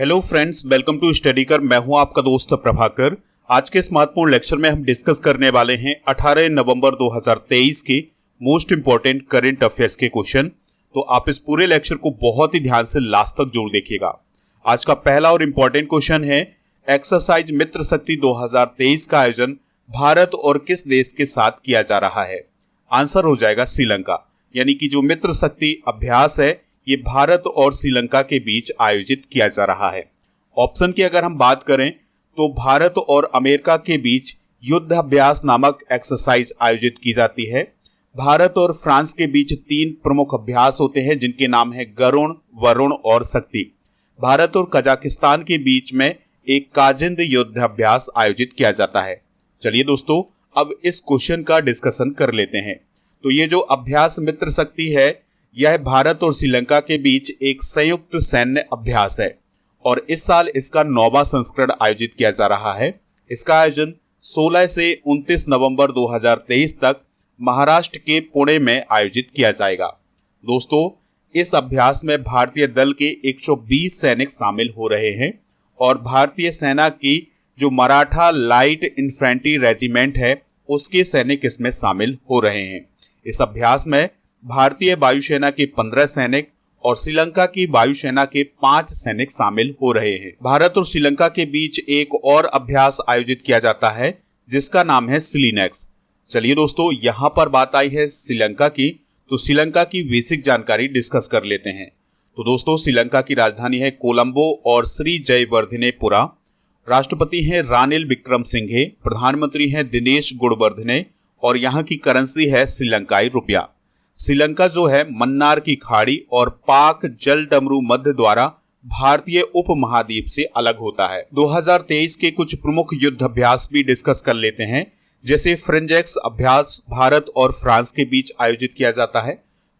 Hello friends, welcome to study कर। मैं हूं आपका दोस्त प्रभाकर। आज के इस महत्वपूर्ण लेक्चर में हम डिस्कस करने वाले हैं 18 नवंबर 2023 के मोस्ट इंपॉर्टेंट करंट अफेयर्स के क्वेश्चन। तो आप इस पूरे लेक्चर को बहुत ही ध्यान से लास्ट तक जरूर देखिएगा। आज का पहला और इंपॉर्टेंट क्वेश्चन है, एक्सरसाइज मित्र शक्ति 2023 का आयोजन भारत और किस देश के साथ किया जा रहा है? आंसर हो जाएगा श्रीलंका। यानी कि जो मित्र शक्ति अभ्यास है ये भारत और श्रीलंका के बीच आयोजित किया जा रहा है। ऑप्शन की अगर हम बात करें तो भारत और अमेरिका के बीच युद्ध अभ्यास नामक एक्सरसाइज आयोजित की जाती है। भारत और फ्रांस के बीच 3 प्रमुख अभ्यास होते हैं जिनके नाम है गरुण, वरुण और शक्ति। भारत और कजाकिस्तान के बीच में एक काजिंद युद्ध अभ्यास आयोजित किया जाता है। चलिए दोस्तों, अब इस क्वेश्चन का डिस्कशन कर लेते हैं। तो ये जो अभ्यास मित्र शक्ति है यह भारत और श्रीलंका के बीच एक संयुक्त सैन्य अभ्यास है और इस साल इसका 9वां संस्करण आयोजित किया जा रहा है। इसका आयोजन 16 से 29 नवंबर 2023 तक महाराष्ट्र के पुणे में आयोजित किया जाएगा। दोस्तों, इस अभ्यास में भारतीय दल के 120 सैनिक शामिल हो रहे हैं और भारतीय सेना की जो मराठा लाइट इन्फेंट्री रेजिमेंट है उसके सैनिक इसमें शामिल हो रहे हैं। इस अभ्यास में भारतीय वायुसेना के 15 सैनिक और श्रीलंका की वायुसेना के 5 सैनिक शामिल हो रहे हैं। भारत और श्रीलंका के बीच एक और अभ्यास आयोजित किया जाता है जिसका नाम है सिलिनेक्स। चलिए दोस्तों, यहाँ पर बात आई है श्रीलंका की, तो श्रीलंका की बेसिक जानकारी डिस्कस कर लेते हैं। तो दोस्तों, श्रीलंका की राजधानी है कोलंबो और श्री जयवर्धनेपुरा। राष्ट्रपति हैं रानिल विक्रमसिंघे, प्रधानमंत्री हैं दिनेश गुणवर्धने और यहाँ की करेंसी है श्रीलंकाई रुपया। श्रीलंका जो है मन्नार की खाड़ी और पाक जलडमरू मध्य द्वारा भारतीय उपमहाद्वीप से अलग होता है। 2023 के कुछ प्रमुख युद्ध अभ्यास भी डिस्कस कर लेते हैं, जैसे फ्रेंजेक्स अभ्यास भारत और फ्रांस के बीच आयोजित किया जाता है।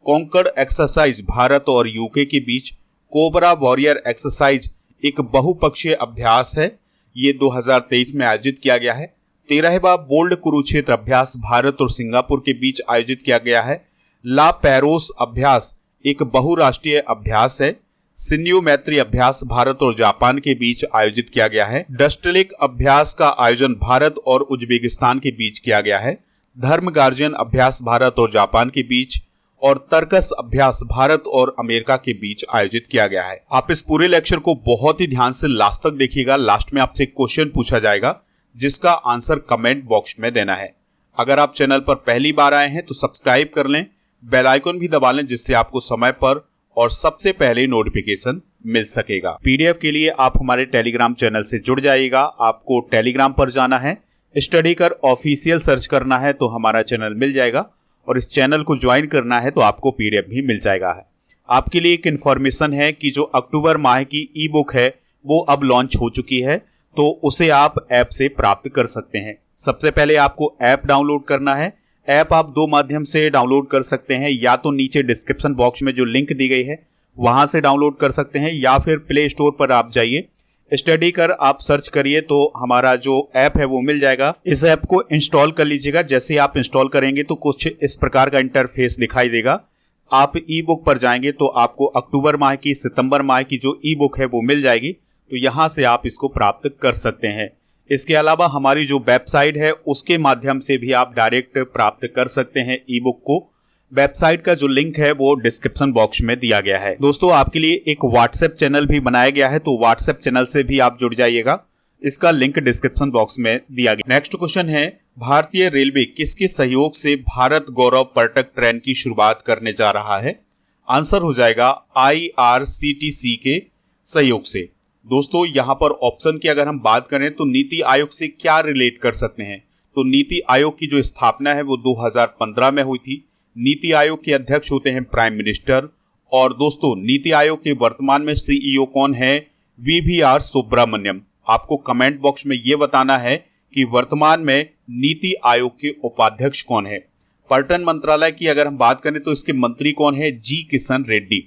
कॉन्कर्ड एक्सरसाइज भारत और यूके के बीच। कोबरा वॉरियर एक्सरसाइज एक बहुपक्षीय अभ्यास है, ये 2023 में आयोजित किया गया है। 13वां बोल्ड कुरुक्षेत्र अभ्यास भारत और सिंगापुर के बीच आयोजित किया गया है। ला पेरोस अभ्यास एक बहुराष्ट्रीय अभ्यास है। सिन्यू मैत्री अभ्यास भारत और जापान के बीच आयोजित किया गया है। डस्टलिक अभ्यास का आयोजन भारत और उज्बेकिस्तान के बीच किया गया है। धर्म गार्जियन अभ्यास भारत और जापान के बीच और तर्कस अभ्यास भारत और अमेरिका के बीच आयोजित किया गया है। आप इस पूरे लेक्चर को बहुत ही ध्यान से लास्ट तक देखिएगा। लास्ट में आपसे क्वेश्चन पूछा जाएगा जिसका आंसर कमेंट बॉक्स में देना है। अगर आप चैनल पर पहली बार आए हैं तो सब्सक्राइब कर लें, बेल आइकन भी दबा लें जिससे आपको समय पर और सबसे पहले नोटिफिकेशन मिल सकेगा। पीडीएफ के लिए आप हमारे टेलीग्राम चैनल से जुड़ जाइएगा। आपको टेलीग्राम पर जाना है, स्टडी कर ऑफिशियल सर्च करना है तो हमारा चैनल मिल जाएगा और इस चैनल को ज्वाइन करना है तो आपको पीडीएफ भी मिल जाएगा। आपके लिए एक इन्फॉर्मेशन है कि जो अक्टूबर माह की ई बुक है वो अब लॉन्च हो चुकी है, तो उसे आप ऐप से प्राप्त कर सकते हैं। सबसे पहले आपको ऐप डाउनलोड करना है। ऐप आप 2 माध्यम से डाउनलोड कर सकते हैं, या तो नीचे डिस्क्रिप्शन बॉक्स में जो लिंक दी गई है वहां से डाउनलोड कर सकते हैं, या फिर प्ले स्टोर पर आप जाइए, स्टडी कर आप सर्च करिए तो हमारा जो ऐप है वो मिल जाएगा। इस ऐप को इंस्टॉल कर लीजिएगा। जैसे आप इंस्टॉल करेंगे तो कुछ इस प्रकार का इंटरफेस दिखाई देगा। आप ई बुक पर जाएंगे तो आपको अक्टूबर माह की, सितंबर माह की जो ई बुक है वो मिल जाएगी, तो यहां से आप इसको प्राप्त कर सकते हैं। इसके अलावा हमारी जो वेबसाइट है उसके माध्यम से भी आप डायरेक्ट प्राप्त कर सकते हैं ई बुक को। वेबसाइट का जो लिंक है वो डिस्क्रिप्शन बॉक्स में दिया गया है। दोस्तों, आपके लिए एक व्हाट्सएप चैनल भी बनाया गया है, तो व्हाट्सएप चैनल से भी आप जुड़ जाइएगा। इसका लिंक डिस्क्रिप्शन बॉक्स में दिया गया। नेक्स्ट क्वेश्चन है, भारतीय रेलवे किसके सहयोग से भारत गौरव पर्यटक ट्रेन की शुरुआत करने जा रहा है? आंसर हो जाएगा IRCTC के सहयोग से। दोस्तों, यहाँ पर ऑप्शन की अगर हम बात करें तो नीति आयोग से क्या रिलेट कर सकते हैं? तो नीति आयोग की जो स्थापना है वो 2015 में हुई थी। नीति आयोग के अध्यक्ष होते हैं प्राइम मिनिस्टर। और दोस्तों, नीति आयोग के वर्तमान में CEO कौन है? VVR सुब्रमण्यम। आपको कमेंट बॉक्स में ये बताना है कि वर्तमान में नीति आयोग के उपाध्यक्ष कौन है। पर्यटन मंत्रालय की अगर हम बात करें तो इसके मंत्री कौन है? जी किशन रेड्डी।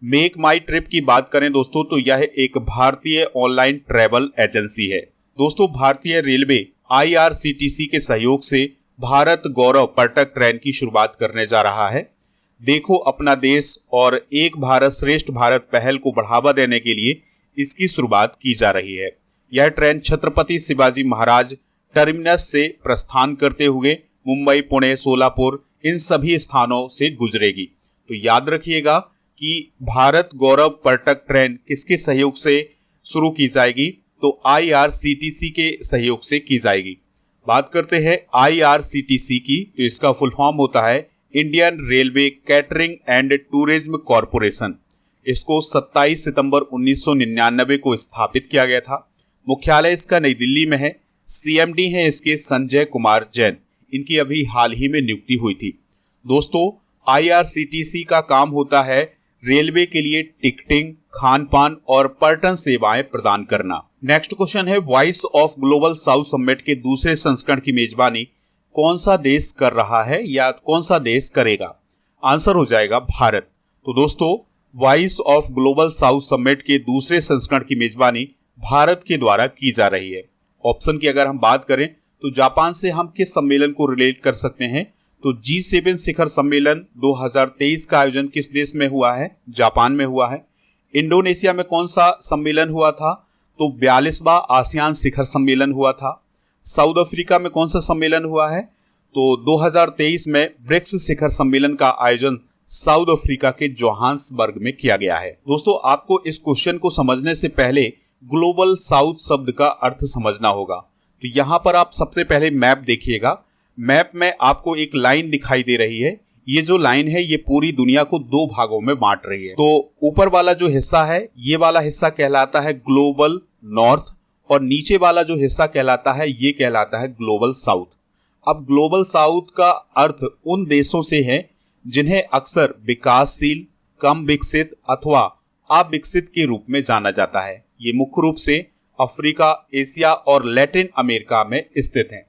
मेक माई ट्रिप की बात करें दोस्तों तो यह एक भारतीय ऑनलाइन ट्रैवल एजेंसी है। दोस्तों, भारतीय रेलवे IRCTC के सहयोग से भारत गौरव पर्यटक ट्रेन की शुरुआत करने जा रहा है। देखो अपना देश और एक भारत श्रेष्ठ भारत पहल को बढ़ावा देने के लिए इसकी शुरुआत की जा रही है। यह ट्रेन छत्रपति शिवाजी महाराज टर्मिनस से प्रस्थान करते हुए मुंबई, पुणे, सोलापुर इन सभी स्थानों से गुजरेगी। तो याद रखिएगा कि भारत गौरव पर्यटक ट्रेन किसके सहयोग से शुरू की जाएगी, तो IRCTC के सहयोग से की जाएगी। बात करते हैं IRCTC की, तो इसका फुल फॉर्म होता है Indian railway catering and tourism corporation. इसको 27 सितंबर 1999 को स्थापित किया गया था। मुख्यालय इसका नई दिल्ली में है। CMD है इसके संजय कुमार जैन। इनकी अभी हाल ही में नियुक्ति हुई थी। दोस्तों, IRCTC का काम होता है रेलवे के लिए टिकटिंग, खान पान और पर्यटन सेवाएं प्रदान करना। नेक्स्ट क्वेश्चन है, voice of global south summit के दूसरे संस्करण की मेजबानी कौन सा देश कर रहा है या कौन सा देश करेगा? आंसर हो जाएगा भारत। तो दोस्तों, voice of global south summit के दूसरे संस्करण की मेजबानी भारत के द्वारा की जा रही है। ऑप्शन की अगर हम बात करें तो जापान से हम किस सम्मेलन को रिलेट कर सकते हैं? तो G7 शिखर सम्मेलन 2023 का आयोजन किस देश में हुआ है? जापान में हुआ है। इंडोनेशिया में कौन सा सम्मेलन हुआ था? तो 42वां आसियान शिखर सम्मेलन हुआ था। साउथ अफ्रीका में कौन सा सम्मेलन हुआ है? तो 2023 में ब्रिक्स शिखर सम्मेलन का आयोजन साउथ अफ्रीका के जोहान्सबर्ग में किया गया है। दोस्तों, आपको इस क्वेश्चन को समझने से पहले ग्लोबल साउथ शब्द का अर्थ समझना होगा। तो यहाँ पर आप सबसे पहले मैप देखिएगा। मैप में आपको एक लाइन दिखाई दे रही है। ये जो लाइन है ये पूरी दुनिया को दो भागों में बांट रही है। तो ऊपर वाला जो हिस्सा है, ये वाला हिस्सा कहलाता है ग्लोबल नॉर्थ और नीचे वाला जो हिस्सा कहलाता है ये कहलाता है ग्लोबल साउथ। अब ग्लोबल साउथ का अर्थ उन देशों से है जिन्हें अक्सर विकासशील, कम विकसित अथवा अविकसित के रूप में जाना जाता है। ये मुख्य रूप से अफ्रीका, एशिया और लैटिन अमेरिका में स्थित हैं।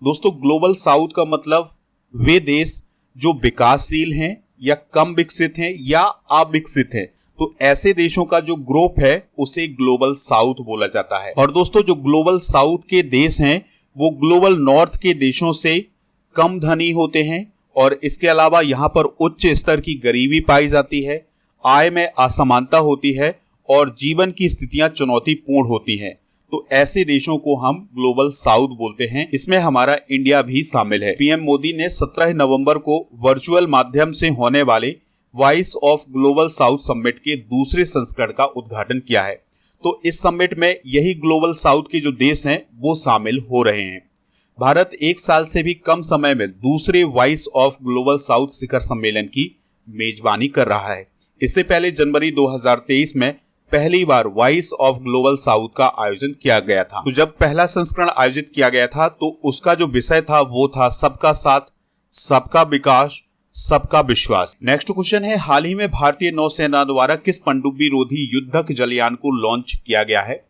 दोस्तों, ग्लोबल साउथ का मतलब वे देश जो विकासशील हैं या कम विकसित हैं या अविकसित हैं, तो ऐसे देशों का जो ग्रुप है उसे ग्लोबल साउथ बोला जाता है। और दोस्तों, जो ग्लोबल साउथ के देश हैं वो ग्लोबल नॉर्थ के देशों से कम धनी होते हैं और इसके अलावा यहाँ पर उच्च स्तर की गरीबी पाई जाती है, आय में असमानता होती है और जीवन की स्थितियां चुनौतीपूर्ण होती हैं। तो ऐसे देशों को हम ग्लोबल साउथ बोलते हैं। इसमें हमारा इंडिया भी शामिल है। पीएम मोदी ने 17 नवंबर को वर्चुअल माध्यम से होने वाले voice of global south summit के दूसरे संस्करण का उद्घाटन किया है। तो इस समिट में यही ग्लोबल साउथ के जो देश हैं वो शामिल हो रहे हैं। भारत एक साल से भी कम समय में दूसरे वॉइस ऑफ ग्लोबल साउथ शिखर सम्मेलन की मेजबानी कर रहा है। इससे पहले जनवरी 2023 में पहली बार वॉइस ऑफ ग्लोबल साउथ का आयोजन किया गया था। तो जब पहला संस्करण आयोजित किया गया था तो उसका जो विषय था वो था सबका साथ, सबका विकास, सबका विश्वास। नेक्स्ट क्वेश्चन है, हाल ही में भारतीय नौसेना द्वारा किस पनडुब्बी रोधी युद्धक जलयान को लॉन्च किया गया है?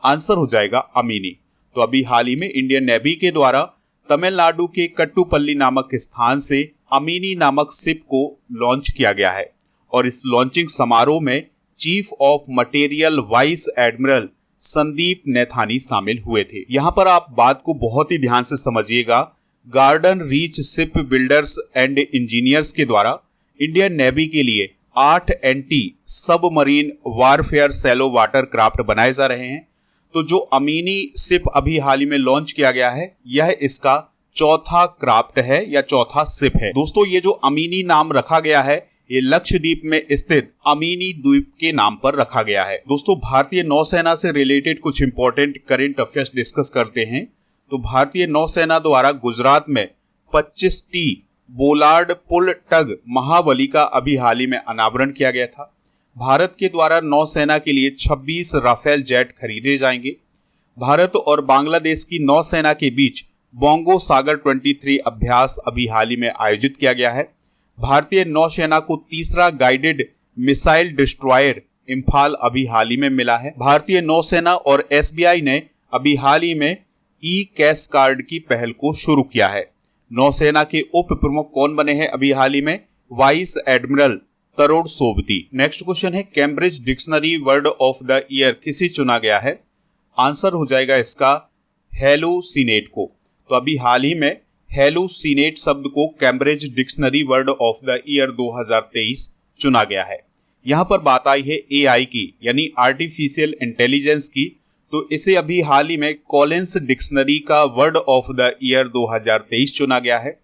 आंसर हो जाएगा अमीनी। तो अभी हाल ही में इंडियन नेवी के द्वारा तमिलनाडु के कट्टुपल्ली नामक स्थान से अमीनी नामक शिप को लॉन्च किया गया है और इस लॉन्चिंग समारोह में chief of material vice admiral Sandeep Naithani शामिल हुए थे। यहाँ पर आप बात को बहुत ही ध्यान से समझिएगा। Garden reach ship builders and engineers के द्वारा इंडियन नेवी के लिए 8 anti submarine warfare shallow water craft बनाए जा रहे हैं। तो जो अमीनी शिप अभी हाल ही में लॉन्च किया गया है यह इसका चौथा क्राफ्ट है या चौथा शिप है। दोस्तों, ये जो अमीनी नाम रखा गया है ये लक्षद्वीप में स्थित अमीनी द्वीप के नाम पर रखा गया है। दोस्तों, भारतीय नौसेना से रिलेटेड कुछ इंपॉर्टेंट करंट अफेयर्स डिस्कस करते हैं। तो भारतीय नौसेना द्वारा गुजरात में 25T बोलार्ड पुल टग महाबली का अभी हाल ही में अनावरण किया गया था। भारत के द्वारा नौसेना के लिए 26 राफेल जेट खरीदे जाएंगे। भारत और बांग्लादेश की नौसेना के बीच बोंगो सागर 23 अभ्यास अभी हाल ही में आयोजित किया गया है। भारतीय नौसेना को तीसरा गाइडेड मिसाइल डिस्ट्रॉयर इम्फाल अभी हाल ही में मिला है। भारतीय नौसेना और SBI ने अभी हाल ही में ई कैश कार्ड की पहल को शुरू किया है। नौसेना के उप प्रमुख कौन बने हैं अभी हाल ही में? वाइस एडमिरल तरुण सोबती। नेक्स्ट क्वेश्चन है, Cambridge dictionary word of the year किसे चुना गया है? आंसर हो जाएगा इसका हेलुसिनेट को। तो अभी हाल ही में हेलुसिनेट शब्द को Cambridge dictionary word of the year 2023 चुना गया है। यहाँ पर बात आई है AI की, यानी आर्टिफिशियल इंटेलिजेंस की। तो इसे अभी हाल ही में कॉलिंस डिक्शनरी का वर्ड ऑफ द ईयर 2023 चुना गया है।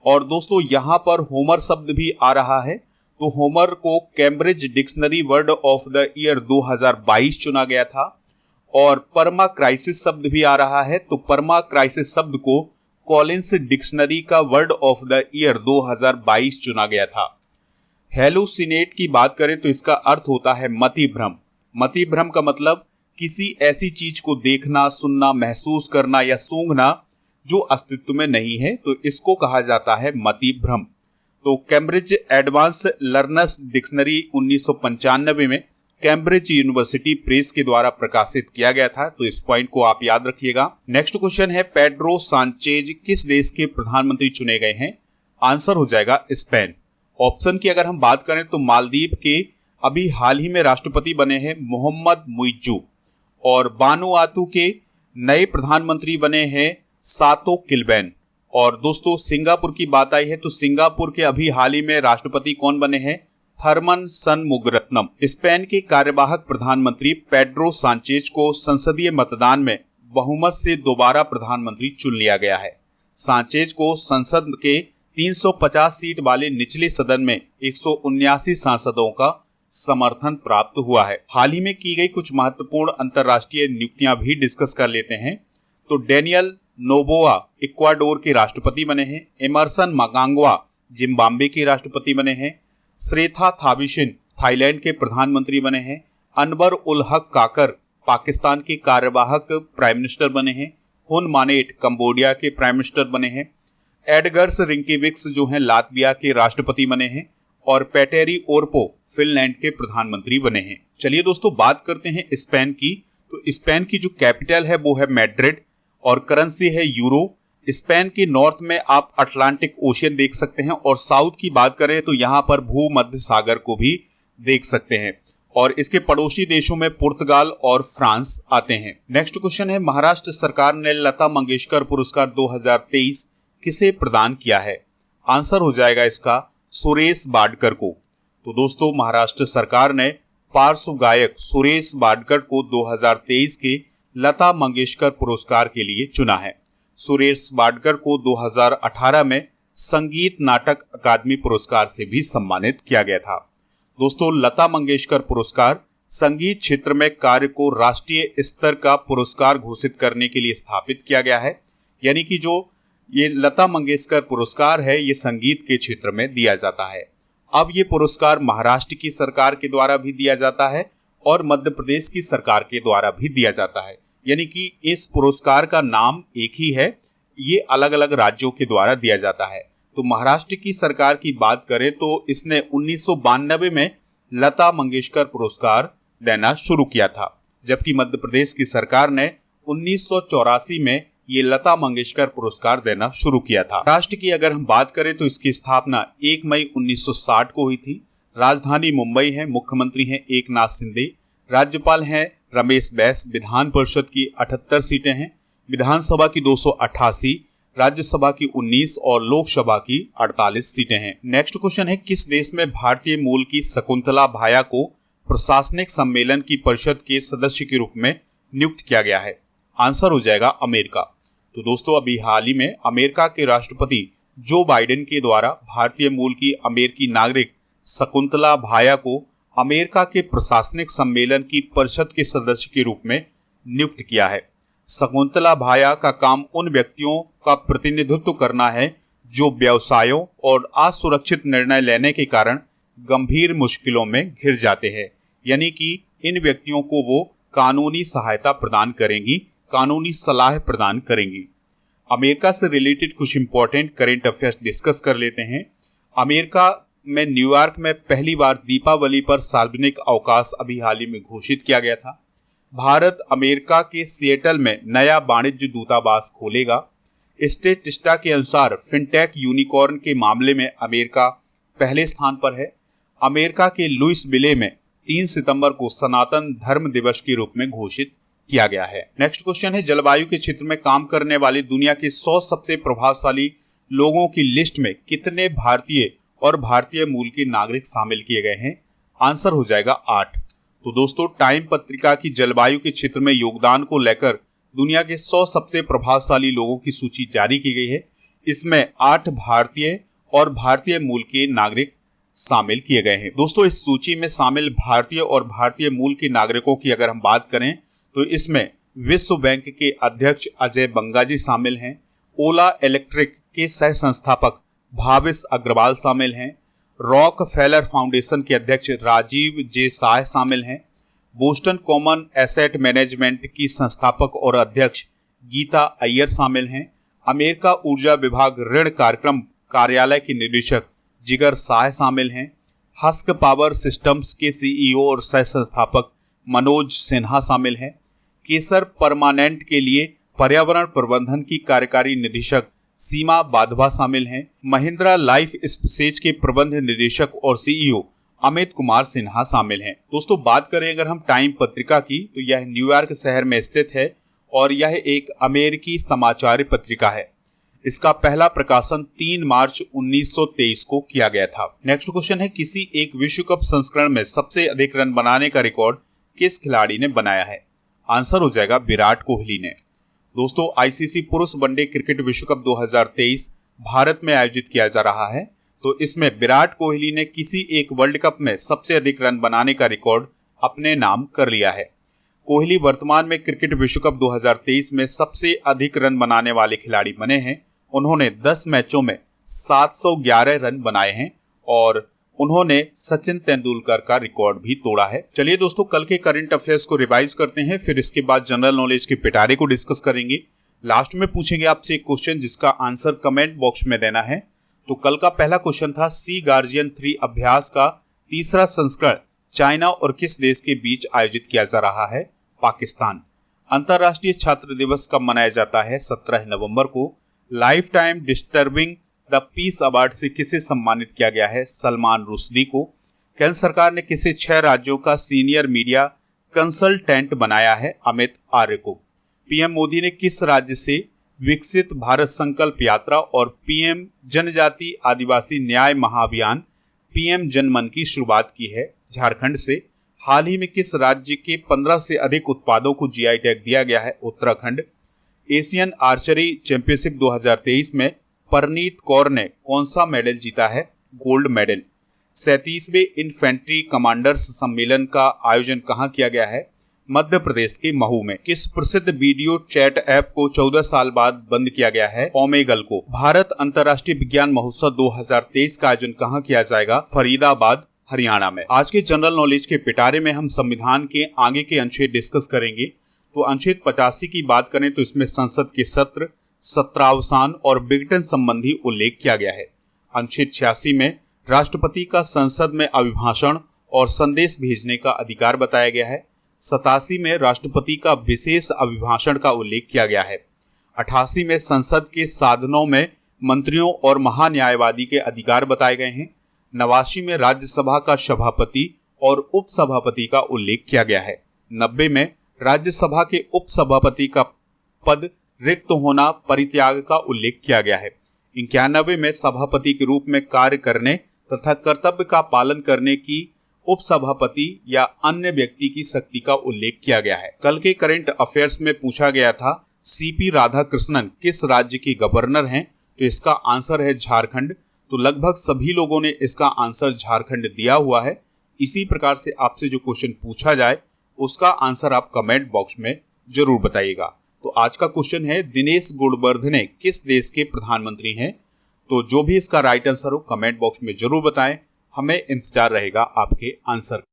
और दोस्तों यहाँ पर होमर शब्द भी आ रहा है, तो होमर को Cambridge dictionary word of the year 2022 चुना गया था। और परमा क्राइसिस शब्द भी आ रहा है, तो परमा क्राइसिस शब्द को कॉलिंस डिक्शनरी का वर्ड ऑफ द ईयर 2022 चुना गया था। हेलुसिनेट की बात करें तो इसका अर्थ होता है मति भ्रम। मति भ्रम का मतलब किसी ऐसी चीज को देखना, सुनना, महसूस करना या सूंघना जो अस्तित्व में नहीं है, तो इसको कहा जाता है मति भ्रम। तो कैम्ब्रिज एडवांस लर्नर्स डिक्शनरी 1995 में कैम्ब्रिज यूनिवर्सिटी प्रेस के द्वारा प्रकाशित किया गया था, तो इस पॉइंट को आप याद रखिएगा। नेक्स्ट क्वेश्चन है, पेड्रो सांचेज किस देश के प्रधानमंत्री चुने गए हैं? आंसर हो जाएगा स्पेन। ऑप्शन की अगर हम बात करें तो मालदीव के अभी हाल ही में राष्ट्रपति बने हैं मोहम्मद मुइज्जू, और बानुआतू के नए प्रधानमंत्री बने हैं सातो किल्बेन। और दोस्तों सिंगापुर की बात आई है तो सिंगापुर के अभी हाल ही में राष्ट्रपति कौन बने हैं? थर्मन सनमुगरत्नम। स्पेन के कार्यवाहक प्रधानमंत्री पेड्रो सांचेज को संसदीय मतदान में बहुमत से दोबारा प्रधानमंत्री चुन लिया गया है। सांचेज को संसद के 350 सीट वाले निचले सदन में 179 सांसदों का समर्थन प्राप्त हुआ है। हाल ही में की गई कुछ महत्वपूर्ण अंतर्राष्ट्रीय नियुक्तियां भी डिस्कस कर लेते हैं। तो डेनियल नोबोआ इक्वाडोर के राष्ट्रपति बने हैं। एमरसन मनांगवा जिम्बाब्वे के राष्ट्रपति बने हैं। श्रेथा थाबिशिन थाईलैंड के प्रधानमंत्री बने हैं। अनवर उल हक काकर पाकिस्तान के कार्यवाहक प्राइम मिनिस्टर बने हैं। हुन मानेट कंबोडिया के प्राइम मिनिस्टर बने हैं। एडगर्स रिंकेविक्स जो हैं लातविया के राष्ट्रपति बने हैं। और पेटेरी ओरपो फिनलैंड के प्रधानमंत्री बने हैं। चलिए दोस्तों बात करते हैं स्पेन की। तो स्पेन की जो कैपिटल है वो है मैड्रिड और करेंसी है यूरो। स्पेन के नॉर्थ में आप अटलांटिक ओशियन देख सकते हैं, और साउथ की बात करें तो यहाँ पर भूमध्य सागर को भी देख सकते हैं। और इसके पड़ोसी देशों में पुर्तगाल और फ्रांस आते हैं। नेक्स्ट क्वेश्चन है, महाराष्ट्र सरकार ने लता मंगेशकर पुरस्कार 2023 किसे प्रदान किया है? आंसर हो जाएगा इसका सुरेश वाडकर को। तो दोस्तों महाराष्ट्र सरकार ने पार्श्व गायक सुरेश वाडकर को 2023 के लता मंगेशकर पुरस्कार के लिए चुना है। सुरेश वाडकर को 2018 में संगीत नाटक अकादमी पुरस्कार से भी सम्मानित किया गया था। दोस्तों लता मंगेशकर पुरस्कार संगीत क्षेत्र में कार्य को राष्ट्रीय स्तर का पुरस्कार घोषित करने के लिए स्थापित किया गया है। यानी कि जो ये लता मंगेशकर पुरस्कार है ये संगीत के क्षेत्र में दिया जाता है। अब ये पुरस्कार महाराष्ट्र की सरकार के द्वारा भी दिया जाता है और मध्य प्रदेश की सरकार के द्वारा भी दिया जाता है। यानी कि इस पुरस्कार का नाम एक ही है, ये अलग अलग राज्यों के द्वारा दिया जाता है। तो महाराष्ट्र की सरकार की बात करें तो इसने 1992 में लता मंगेशकर पुरस्कार देना शुरू किया था, जबकि मध्य प्रदेश की सरकार ने 1984 में ये लता मंगेशकर पुरस्कार देना शुरू किया था। राष्ट्र की अगर हम बात करें तो इसकी स्थापना 1 मई 1960 को हुई थी। राजधानी मुंबई है। मुख्यमंत्री हैं एकनाथ शिंदे। राज्यपाल हैं रमेश बैस। विधान परिषद की 78 सीटें हैं। विधानसभा की 288, राज्यसभा की 19 और लोकसभा की 48 सीटें हैं। नेक्स्ट क्वेश्चन है, किस देश में भारतीय मूल की शकुंतला भाया को प्रशासनिक सम्मेलन की परिषद के सदस्य के रूप में नियुक्त किया गया है? आंसर हो जाएगा अमेरिका। तो दोस्तों अभी हाल ही में अमेरिका के राष्ट्रपति जो बाइडेन के द्वारा भारतीय मूल की अमेरिकी नागरिक शकुंतला भाया को अमेरिका के प्रशासनिक सम्मेलन की परिषद के सदस्य के रूप में नियुक्त किया है। शकुंतला भाया का काम उन व्यक्तियों का प्रतिनिधित्व करना है जो व्यवसायों और असुरक्षित निर्णय लेने के कारण गंभीर मुश्किलों में घिर जाते हैं। यानी कि इन व्यक्तियों को वो कानूनी सहायता प्रदान करेंगी, कानूनी सलाह प्रदान करेंगी। अमेरिका से रिलेटेड कुछ इंपॉर्टेंट करेंट अफेयर्स डिस्कस कर लेते हैं। अमेरिका में न्यूयॉर्क में पहली बार दीपावली पर सार्वजनिक अवकाश अभी हाल ही में घोषित किया गया था। भारत अमेरिका के सिएटल में नया वाणिज्य दूतावास खोलेगा। स्टेटिस्टा के अनुसार फिनटेक यूनिकॉर्न के मामले में अमेरिका पहले स्थान पर है। अमेरिका के लुइसविले में 3 सितंबर को सनातन धर्म दिवस के रूप में घोषित किया गया है। नेक्स्ट क्वेश्चन है, जलवायु के क्षेत्र में काम करने वाले दुनिया के 100 सबसे प्रभावशाली लोगों की लिस्ट में कितने भारतीय और भारतीय मूल के नागरिक शामिल किए गए हैं? आंसर हो जाएगा 8। तो दोस्तों टाइम पत्रिका की जलवायु के क्षेत्र में योगदान को लेकर दुनिया के 100 सबसे प्रभावशाली लोगों की सूची जारी की गई है। इसमें 8 भारतीय और भारतीय मूल के नागरिक शामिल किए गए हैं। दोस्तों इस सूची में शामिल भारतीय और भारतीय मूल के नागरिकों की अगर हम बात करें तो इसमें विश्व बैंक के अध्यक्ष अजय बंगा जी शामिल हैं, ओला इलेक्ट्रिक के सह संस्थापक भाविश अग्रवाल शामिल हैं, रॉक फेलर फाउंडेशन के अध्यक्ष राजीव जे शाह शामिल हैं, बोस्टन कॉमन एसेट मैनेजमेंट की संस्थापक और अध्यक्ष गीता अय्यर शामिल हैं, अमेरिका ऊर्जा विभाग ऋण कार्यक्रम कार्यालय के निदेशक जिगर शाह शामिल हैं, हस्क पावर सिस्टम्स के सीईओ और सह संस्थापक मनोज सिन्हा शामिल हैं, केसर परमानेंट के लिए पर्यावरण प्रबंधन की कार्यकारी निदेशक सीमा बाधवा शामिल हैं, महिंद्रा लाइफ स्पेसेज के प्रबंध निदेशक और सीईओ अमित कुमार सिन्हा शामिल हैं। दोस्तों बात करें अगर हम टाइम पत्रिका की तो यह न्यूयॉर्क शहर में स्थित है और यह एक अमेरिकी समाचार पत्रिका है। इसका पहला प्रकाशन 3 मार्च 1923 को किया गया था। नेक्स्ट क्वेश्चन है, किसी एक विश्व कप संस्करण में सबसे अधिक रन बनाने का रिकॉर्ड किस खिलाड़ी ने बनाया है? आंसर हो जाएगा विराट कोहली ने। दोस्तों आईसीसी पुरुष वनडे क्रिकेट विश्व कप 2023 भारत में आयोजित किया जा रहा है, तो इसमें विराट कोहली ने किसी एक वर्ल्ड कप में सबसे अधिक रन बनाने का रिकॉर्ड अपने नाम कर लिया है। कोहली वर्तमान में क्रिकेट विश्व कप 2023 में सबसे अधिक रन बनाने वाले खिलाड़ी बने हैं। उन्होंने 10 मैचों में 711 रन बनाए हैं और उन्होंने सचिन तेंदुलकर का रिकॉर्ड भी तोड़ा है। चलिए दोस्तों कल के करंट अफेयर्स को रिवाइज करते हैं, फिर इसके बाद जनरल नॉलेज के पिटारे को डिस्कस करेंगे। लास्ट में पूछेंगे आपसे एक क्वेश्चन जिसका आंसर कमेंट बॉक्स में देना है। तो कल का पहला क्वेश्चन था, सी गार्जियन 3 अभ्यास का तीसरा संस्करण चाइना और किस देश के बीच आयोजित किया जा रहा है? पाकिस्तान। अंतर्राष्ट्रीय छात्र दिवस कब मनाया जाता है? 17 नवंबर को। Life time disturbing the peace award से किसे सम्मानित किया गया है? सलमान रुश्दी को। केंद्र सरकार ने किसे 6 राज्यों का सीनियर मीडिया कंसल्टेंट बनाया है? अमित आर्य को। पीएम मोदी ने किस राज्य से विकसित भारत संकल्प यात्रा और पीएम जनजाति आदिवासी न्याय महाअभियान पीएम जनमन की शुरुआत की है? झारखंड से। हाल ही में किस राज्य के 15 से अधिक उत्पादों को जीआई टैग दिया गया है? उत्तराखंड। एशियन आर्चरी चैंपियनशिप 2023 में परनीत कौर ने कौन सा मेडल जीता है? Gold medal. 37वें इन्फेंट्री कमांडर्स सम्मेलन का आयोजन कहाँ किया गया है? मध्य प्रदेश के महू में। किस प्रसिद्ध वीडियो चैट ऐप को 14 साल बाद बंद किया गया है? ओमेगल को। भारत अंतर्राष्ट्रीय विज्ञान महोत्सव 2023 का आयोजन कहाँ किया जाएगा? फरीदाबाद हरियाणा में। आज के जनरल नॉलेज के पिटारे में हम संविधान के आगे के अनुच्छेद डिस्कस करेंगे। तो अनुच्छेद 85 की बात करें तो इसमें संसद के सत्र, सत्रावसान और विघटन संबंधी उल्लेख किया गया है। अनुच्छेद 86 में राष्ट्रपति का संसद में अभिभाषण और संदेश भेजने का अधिकार बताया गया है। 87 में राष्ट्रपति का विशेष अभिभाषण का उल्लेख किया गया है। 88 में संसद के साधनों में मंत्रियों और महान्यायवादी के अधिकार बताए गए हैं। 89 में राज्यसभा का सभापति और उपसभापति का उल्लेख किया गया है। 90 में राज्यसभा के उपसभापति का पद रिक्त होना परित्याग का उल्लेख किया गया है। 91 में सभापति के रूप में कार्य करने तथा कर्तव्य का पालन करने की उपसभापति या अन्य व्यक्ति की शक्ति का उल्लेख किया गया है। कल के करंट अफेयर्स में पूछा गया था, सीपी राधाकृष्णन किस राज्य के गवर्नर हैं? तो इसका आंसर है झारखंड। तो लगभग सभी लोगों ने इसका आंसर झारखंड दिया हुआ है। इसी प्रकार से आपसे जो क्वेश्चन पूछा जाए उसका आंसर आप कमेंट बॉक्स में जरूर बताइएगा। तो आज का क्वेश्चन है, दिनेश गुणवर्धने किस देश के प्रधानमंत्री हैं? तो जो भी इसका राइट आंसर हो कमेंट बॉक्स में जरूर बताएं, हमें इंतजार रहेगा आपके आंसर।